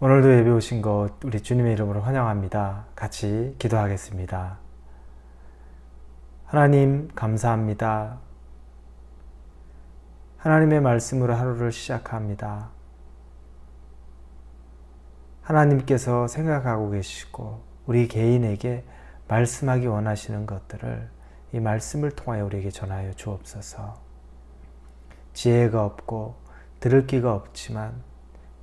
오늘도 예배 오신 것 우리 주님의 이름으로 환영합니다. 같이 기도하겠습니다. 하나님 감사합니다. 하나님의 말씀으로 하루를 시작합니다. 하나님께서 생각하고 계시고 우리 개인에게 말씀하기 원하시는 것들을 이 말씀을 통하여 우리에게 전하여 주옵소서. 지혜가 없고 들을 기가 없지만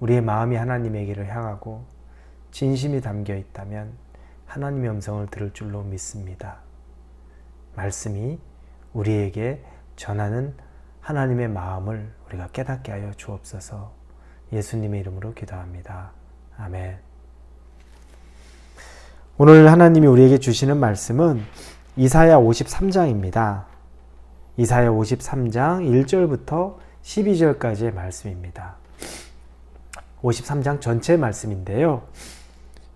우리의 마음이 하나님에게를 향하고 진심이 담겨 있다면 하나님의 음성을 들을 줄로 믿습니다. 말씀이 우리에게 전하는 하나님의 마음을 우리가 깨닫게 하여 주옵소서. 예수님의 이름으로 기도합니다. 아멘. 오늘 하나님이 우리에게 주시는 말씀은 이사야 53장입니다. 이사야 53장 1절부터 12절까지의 말씀입니다. 53장 전체 말씀인데요.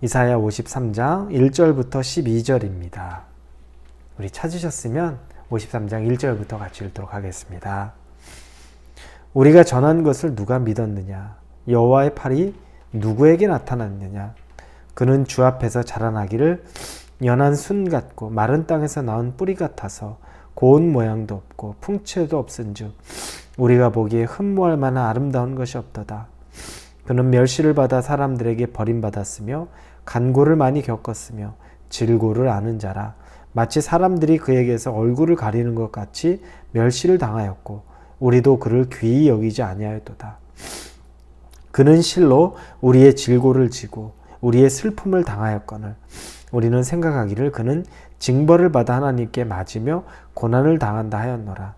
이사야 53장 1절부터 12절입니다. 우리 찾으셨으면 53장 1절부터 같이 읽도록 하겠습니다. 우리가 전한 것을 누가 믿었느냐? 여호와의 팔이 누구에게 나타났느냐? 그는 주 앞에서 자라나기를 연한 순 같고 마른 땅에서 나온 뿌리 같아서 고운 모양도 없고 풍채도 없은즉 우리가 보기에 흠모할 만한 아름다운 것이 없도다. 그는 멸시를 받아 사람들에게 버림받았으며 간고를 많이 겪었으며 질고를 아는 자라. 마치 사람들이 그에게서 얼굴을 가리는 것 같이 멸시를 당하였고 우리도 그를 귀히 여기지 아니하였도다. 그는 실로 우리의 질고를 지고 우리의 슬픔을 당하였거늘 우리는 생각하기를 그는 징벌을 받아 하나님께 맞으며 고난을 당한다 하였노라.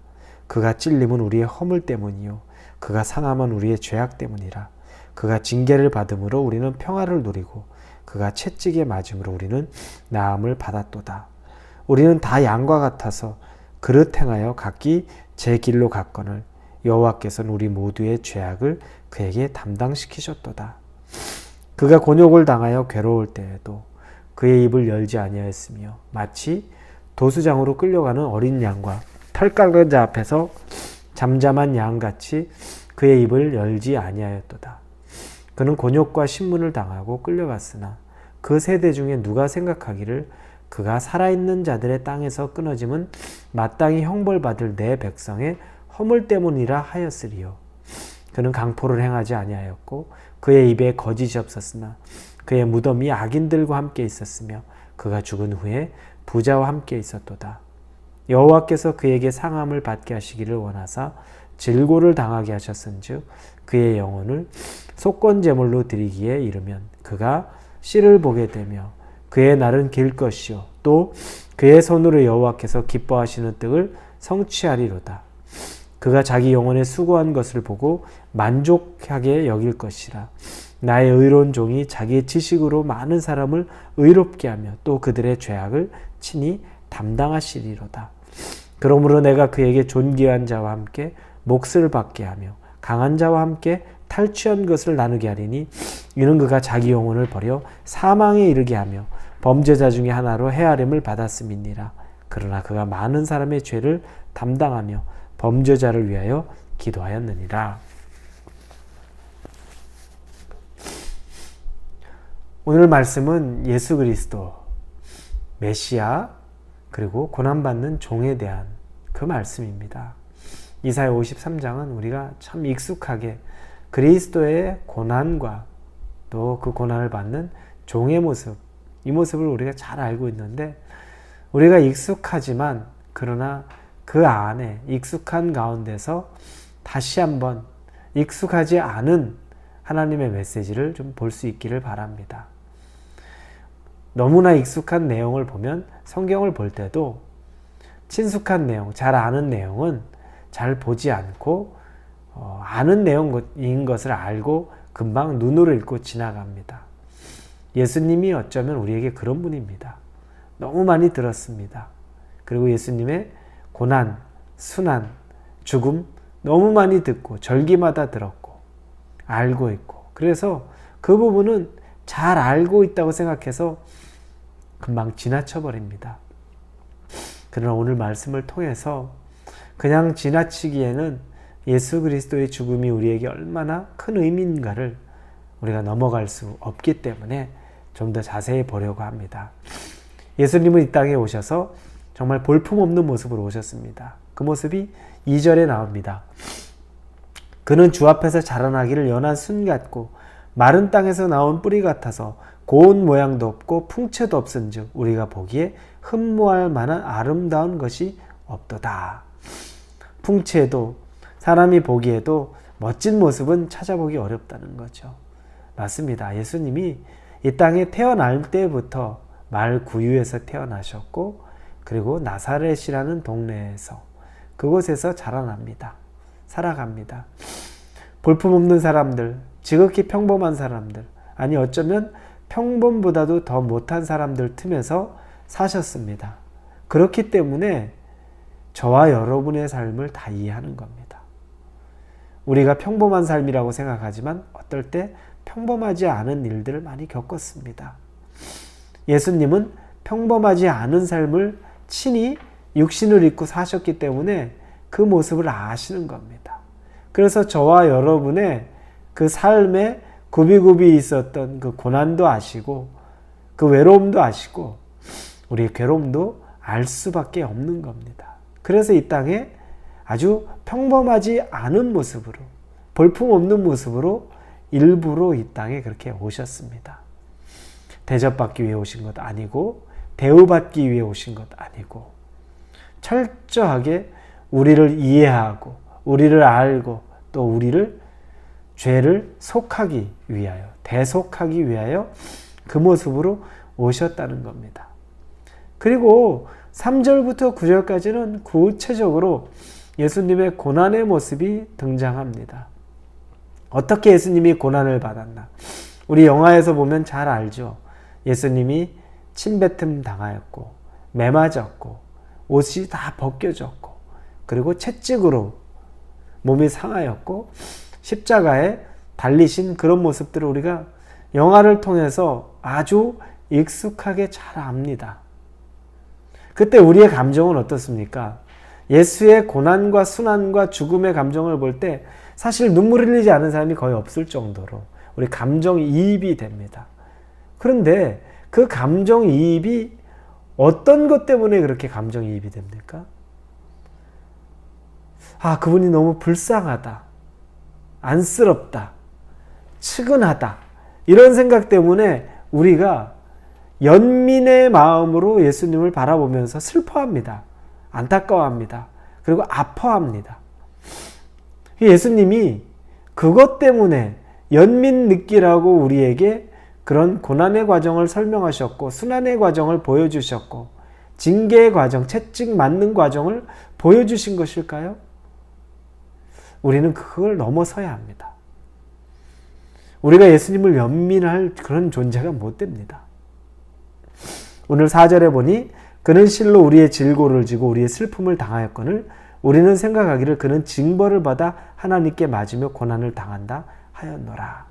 그가 찔림은 우리의 허물 때문이요 그가 상함은 우리의 죄악 때문이라. 그가 징계를 받음으로 우리는 평화를 누리고 그가 채찍에 맞음으로 우리는 나음을 받았도다. 우리는 다 양과 같아서 그릇 행하여 각기 제 길로 갔거늘 여호와께서는 우리 모두의 죄악을 그에게 담당시키셨도다. 그가 곤욕을 당하여 괴로울 때에도 그의 입을 열지 아니하였으며 마치 도수장으로 끌려가는 어린 양과 털 깎은 자 앞에서 잠잠한 양같이 그의 입을 열지 아니하였도다. 그는 곤욕과 신문을 당하고 끌려갔으나 그 세대 중에 누가 생각하기를 그가 살아있는 자들의 땅에서 끊어짐은 마땅히 형벌받을 내 백성의 허물 때문이라 하였으리요. 그는 강포를 행하지 아니하였고 그의 입에 거짓이 없었으나 그의 무덤이 악인들과 함께 있었으며 그가 죽은 후에 부자와 함께 있었도다. 여호와께서 그에게 상함을 받게 하시기를 원하사 질고를 당하게 하셨은즉 그의 영혼을 속건제물로 드리기에 이르면 그가 씨를 보게 되며 그의 날은 길 것이요 또 그의 손으로 여호와께서 기뻐하시는 뜻을 성취하리로다. 그가 자기 영혼에 수고한 것을 보고 만족하게 여길 것이라. 나의 의로운 종이 자기의 지식으로 많은 사람을 의롭게 하며 또 그들의 죄악을 친히 담당하시리로다. 그러므로 내가 그에게 존귀한 자와 함께 몫을 받게 하며 강한 자와 함께 탈취한 것을 나누게 하리니 이는 그가 자기 영혼을 버려 사망에 이르게 하며 범죄자 중에 하나로 헤아림을 받았음이니라. 그러나 그가 많은 사람의 죄를 담당하며 범죄자를 위하여 기도하였느니라. 오늘 말씀은 예수 그리스도 메시아 그리고 고난받는 종에 대한 그 말씀입니다. 이사야 53장은 우리가 참 익숙하게 그리스도의 고난과 또 그 고난을 받는 종의 모습, 이 모습을 우리가 잘 알고 있는데 우리가 익숙하지만 그러나 그 안에 익숙한 가운데서 다시 한번 익숙하지 않은 하나님의 메시지를 좀 볼 수 있기를 바랍니다. 너무나 익숙한 내용을 보면 성경을 볼 때도 친숙한 내용, 잘 아는 내용은 잘 보지 않고 아는 내용인 것을 알고 금방 눈으로 읽고 지나갑니다. 예수님이 어쩌면 우리에게 그런 분입니다. 너무 많이 들었습니다. 그리고 예수님의 고난, 순환, 죽음 너무 많이 듣고 절기마다 들었고 알고 있고 그래서 그 부분은 잘 알고 있다고 생각해서 금방 지나쳐버립니다. 그러나 오늘 말씀을 통해서 그냥 지나치기에는 예수 그리스도의 죽음이 우리에게 얼마나 큰 의미인가를 우리가 넘어갈 수 없기 때문에 좀 더 자세히 보려고 합니다. 예수님은 이 땅에 오셔서 정말 볼품없는 모습으로 오셨습니다. 그 모습이 2절에 나옵니다. 그는 주 앞에서 자라나기를 연한 순 같고 마른 땅에서 나온 뿌리 같아서 고운 모양도 없고 풍채도 없은즉 우리가 보기에 흠모할 만한 아름다운 것이 없도다. 풍채도 사람이 보기에도 멋진 모습은 찾아보기 어렵다는 거죠. 맞습니다. 예수님이 이 땅에 태어날 때부터 말 구유에서 태어나셨고 그리고 나사렛이라는 동네에서 그곳에서 자라납니다. 살아갑니다. 볼품없는 사람들, 지극히 평범한 사람들, 아니 어쩌면 평범보다도 더 못한 사람들 틈에서 사셨습니다. 그렇기 때문에 저와 여러분의 삶을 다 이해하는 겁니다. 우리가 평범한 삶이라고 생각하지만 어떨 때 평범하지 않은 일들을 많이 겪었습니다. 예수님은 평범하지 않은 삶을 친히 육신을 입고 사셨기 때문에 그 모습을 아시는 겁니다. 그래서 저와 여러분의 그 삶에 굽이굽이 있었던 그 고난도 아시고 그 외로움도 아시고 우리의 괴로움도 알 수밖에 없는 겁니다. 그래서 이 땅에 아주 평범하지 않은 모습으로 볼품없는 모습으로 일부러 이 땅에 그렇게 오셨습니다. 대접받기 위해 오신 것 아니고 대우받기 위해 오신 것 아니고 철저하게 우리를 이해하고 우리를 알고 또 우리를 죄를 속하기 위하여 대속하기 위하여 그 모습으로 오셨다는 겁니다. 그리고 3절부터 9절까지는 구체적으로 예수님의 고난의 모습이 등장합니다. 어떻게 예수님이 고난을 받았나? 우리 영화에서 보면 잘 알죠. 예수님이 침뱉음 당하였고 매 맞았고 옷이 다 벗겨졌고 그리고 채찍으로 몸이 상하였고 십자가에 달리신 그런 모습들을 우리가 영화를 통해서 아주 익숙하게 잘 압니다. 그때 우리의 감정은 어떻습니까? 예수의 고난과 순환과 죽음의 감정을 볼 때 사실 눈물 흘리지 않은 사람이 거의 없을 정도로 우리 감정이입이 됩니다. 그런데 그 감정이입이 어떤 것 때문에 그렇게 감정이입이 됩니까? 아, 그분이 너무 불쌍하다, 안쓰럽다, 측은하다 이런 생각 때문에 우리가 연민의 마음으로 예수님을 바라보면서 슬퍼합니다. 안타까워합니다. 그리고 아파합니다. 예수님이 그것 때문에 연민 느끼라고 우리에게 그런 고난의 과정을 설명하셨고 순환의 과정을 보여주셨고 징계의 과정, 채찍 맞는 과정을 보여주신 것일까요? 우리는 그걸 넘어서야 합니다. 우리가 예수님을 연민할 그런 존재가 못 됩니다. 오늘 4절에 보니 그는 실로 우리의 질고를 지고 우리의 슬픔을 당하였거늘 우리는 생각하기를 그는 징벌을 받아 하나님께 맞으며 고난을 당한다 하였노라.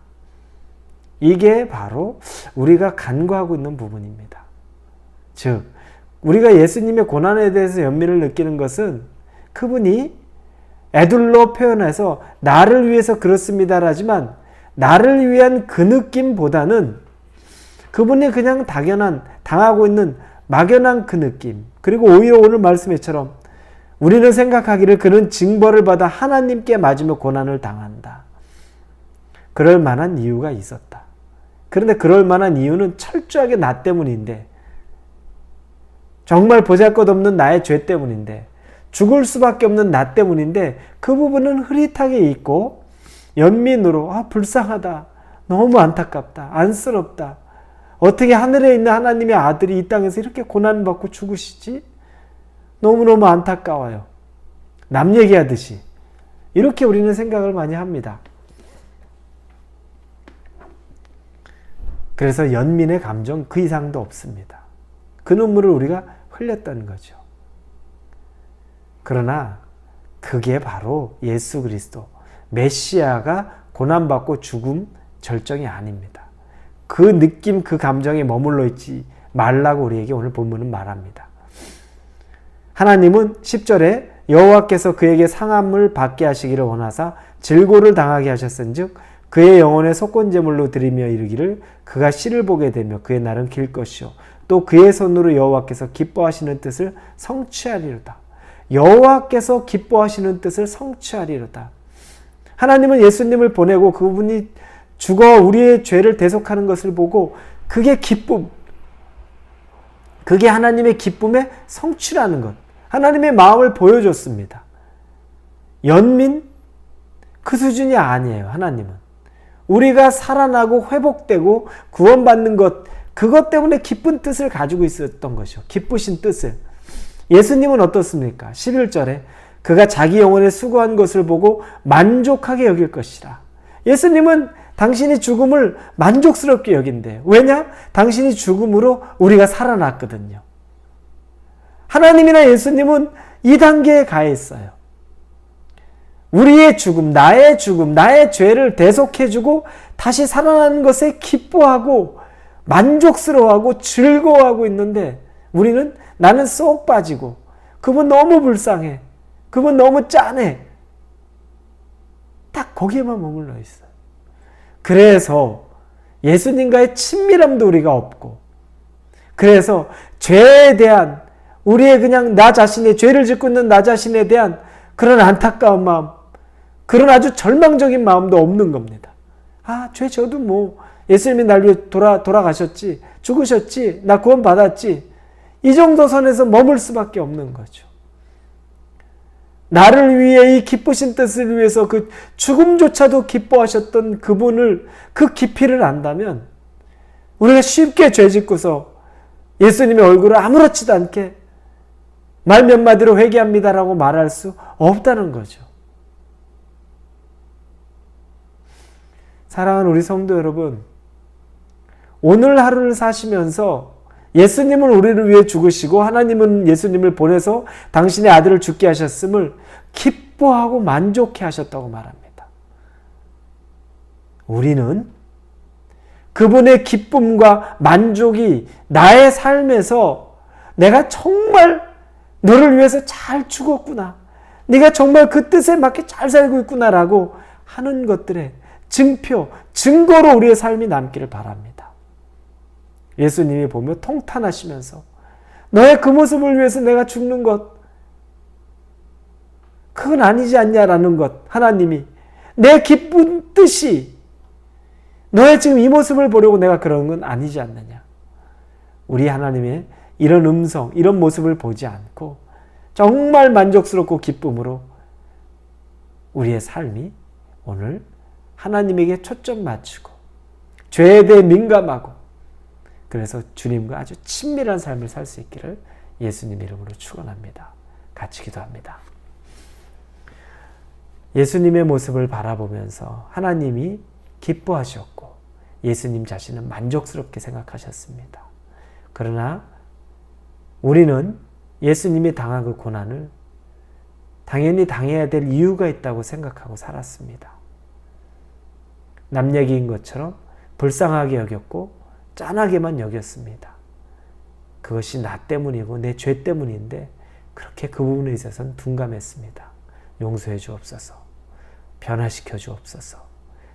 이게 바로 우리가 간구하고 있는 부분입니다. 즉 우리가 예수님의 고난에 대해서 연민을 느끼는 것은 그분이 애둘러 표현해서 나를 위해서 그렇습니다라지만 나를 위한 그 느낌보다는 그분이 그냥 당연한 당하고 있는 막연한 그 느낌, 그리고 오히려 오늘 말씀처럼 우리는 생각하기를 그는 징벌을 받아 하나님께 맞으며 고난을 당한다. 그럴 만한 이유가 있었다. 그런데 그럴 만한 이유는 철저하게 나 때문인데, 정말 보잘것없는 나의 죄 때문인데, 죽을 수밖에 없는 나 때문인데 그 부분은 흐릿하게 있고 연민으로 불쌍하다, 너무 안타깝다, 안쓰럽다, 어떻게 하늘에 있는 하나님의 아들이 이 땅에서 이렇게 고난받고 죽으시지? 너무너무 안타까워요. 남 얘기하듯이 이렇게 우리는 생각을 많이 합니다. 그래서 연민의 감정 그 이상도 없습니다. 그 눈물을 우리가 흘렸던 거죠. 그러나 그게 바로 예수 그리스도 메시아가 고난받고 죽음 절정이 아닙니다. 그 느낌, 그 감정에 머물러 있지 말라고 우리에게 오늘 본문은 말합니다. 하나님은 10절에 여호와께서 그에게 상함을 받게 하시기를 원하사 질고를 당하게 하셨은즉 그의 영혼의 속건제물로 드리며 이르기를 그가 씨를 보게 되며 그의 날은 길 것이요 또 그의 손으로 여호와께서 기뻐하시는 뜻을 성취하리로다. 여호와께서 기뻐하시는 뜻을 성취하리로다. 하나님은 예수님을 보내고 그분이 죽어 우리의 죄를 대속하는 것을 보고 그게 기쁨, 그게 하나님의 기쁨의 성취라는 것, 하나님의 마음을 보여줬습니다. 연민? 그 수준이 아니에요. 하나님은 우리가 살아나고 회복되고 구원받는 것, 그것 때문에 기쁜 뜻을 가지고 있었던 것이요, 기쁘신 뜻을. 예수님은 어떻습니까? 11절에 그가 자기 영혼에 수고한 것을 보고 만족하게 여길 것이라. 예수님은 당신이 죽음을 만족스럽게 여긴대요. 왜냐? 당신이 죽음으로 우리가 살아났거든요. 하나님이나 예수님은 이 단계에 가 있어요. 우리의 죽음, 나의 죄를 대속해주고 다시 살아나는 것에 기뻐하고 만족스러워하고 즐거워하고 있는데 우리는 나는 쏙 빠지고 그분 너무 불쌍해, 그분 너무 짠해, 딱 거기에만 머물러 있어요. 그래서 예수님과의 친밀함도 우리가 없고, 그래서 죄에 대한 우리의 그냥 나 자신의 죄를 짓고 있는 나 자신에 대한 그런 안타까운 마음, 그런 아주 절망적인 마음도 없는 겁니다. 아, 죄 저도 뭐 예수님이 날 위해 돌아가셨지, 죽으셨지, 나 구원 받았지, 이 정도 선에서 머물 수밖에 없는 거죠. 나를 위해 이 기쁘신 뜻을 위해서 그 죽음조차도 기뻐하셨던 그분을, 그 깊이를 안다면 우리가 쉽게 죄 짓고서 예수님의 얼굴을 아무렇지도 않게 말 몇 마디로 회개합니다라고 말할 수 없다는 거죠. 사랑하는 우리 성도 여러분, 오늘 하루를 사시면서 예수님은 우리를 위해 죽으시고 하나님은 예수님을 보내서 당신의 아들을 죽게 하셨음을 기뻐하고 만족해 하셨다고 말합니다. 우리는 그분의 기쁨과 만족이 나의 삶에서 내가 정말 너를 위해서 잘 죽었구나, 네가 정말 그 뜻에 맞게 잘 살고 있구나라고 하는 것들의 증표, 증거로 우리의 삶이 남기를 바랍니다. 예수님이 보며 통탄하시면서 너의 그 모습을 위해서 내가 죽는 것, 그건 아니지 않냐라는 것, 하나님이 내 기쁜 뜻이 너의 지금 이 모습을 보려고 내가 그런 건 아니지 않느냐. 우리 하나님의 이런 음성, 이런 모습을 보지 않고 정말 만족스럽고 기쁨으로 우리의 삶이 오늘 하나님에게 초점 맞추고 죄에 대해 민감하고, 그래서 주님과 아주 친밀한 삶을 살 수 있기를 예수님 이름으로 축원합니다. 같이 기도합니다. 예수님의 모습을 바라보면서 하나님이 기뻐하셨고 예수님 자신은 만족스럽게 생각하셨습니다. 그러나 우리는 예수님이 당한 그 고난을 당연히 당해야 될 이유가 있다고 생각하고 살았습니다. 남 얘기인 것처럼 불쌍하게 여겼고 짠하게만 여겼습니다. 그것이 나 때문이고 내 죄 때문인데 그렇게 그 부분에 있어서는 둔감했습니다. 용서해 주옵소서, 변화시켜 주옵소서,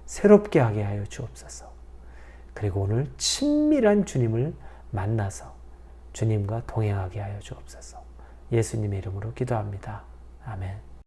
새롭게 하게 하여 주옵소서. 그리고 오늘 친밀한 주님을 만나서 주님과 동행하게 하여 주옵소서. 예수님의 이름으로 기도합니다. 아멘.